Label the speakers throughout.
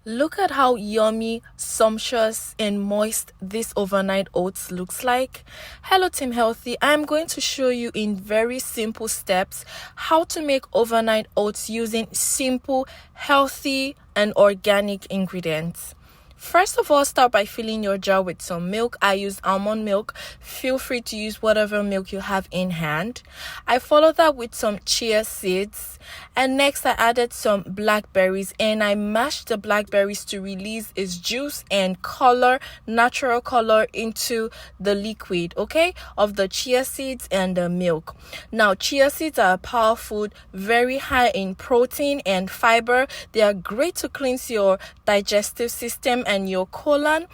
Speaker 1: Look at how yummy, sumptuous, and moist this overnight oats looks like. Hello Team Healthy, I'm going to show you in very simple steps how to make overnight oats using simple, healthy, and organic ingredients. First of all, start by filling your jar with some milk. I use almond milk. Feel free to use whatever milk you have in hand. I followed that with some chia seeds. And next I added some blackberries and I mashed the blackberries to release its juice and color, natural color into the liquid, okay, of the chia seeds and the milk. Now, chia seeds are a power food, very high in protein and fiber. They are great to cleanse your digestive system and your colon.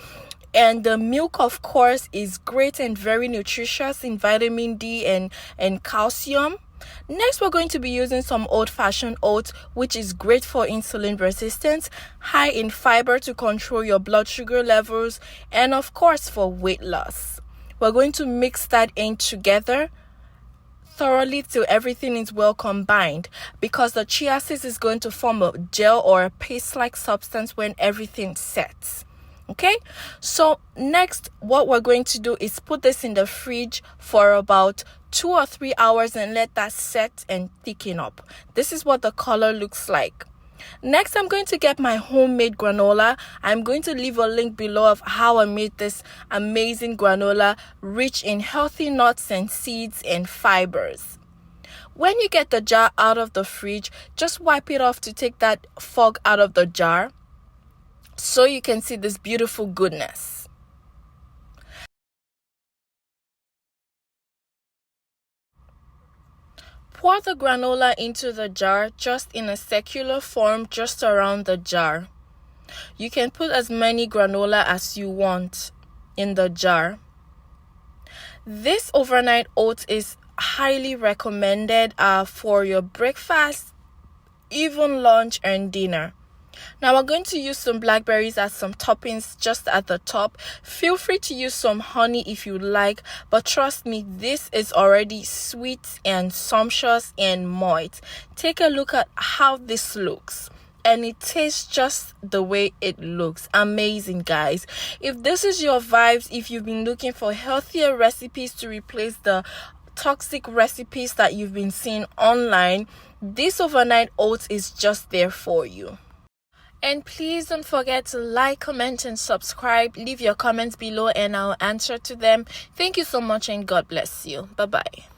Speaker 1: And the milk, of course, is great and very nutritious in vitamin D and calcium. Next, we're going to be using some old-fashioned oats, which is great for insulin resistance, high in fiber to control your blood sugar levels, and of course for weight loss. We're going to mix that in together thoroughly till everything is well combined, because the chia seeds is going to form a gel or a paste-like substance when everything sets. Okay, so next what we're going to do is put this in the fridge for about 2 or 3 hours and let that set and thicken up. This is what the color looks like. Next, I'm going to get my homemade granola. I'm going to leave a link below of how I made this amazing granola, rich in healthy nuts and seeds and fibers. When you get the jar out of the fridge, just wipe it off to take that fog out of the jar so you can see this beautiful goodness. Pour the granola into the jar just in a circular form just around the jar. You can put as many granola as you want in the jar. This overnight oats is highly recommended for your breakfast, even lunch and dinner. Now we're going to use some blackberries as some toppings just at the top. Feel free to use some honey if you like, but trust me, this is already sweet and sumptuous and moist. Take a look at how this looks. And it tastes just the way it looks. Amazing, guys. If this is your vibes, if you've been looking for healthier recipes to replace the toxic recipes that you've been seeing online, this overnight oats is just there for you. And please don't forget to like, comment, and subscribe. Leave your comments below and I'll answer to them. Thank you so much and God bless you. Bye-bye.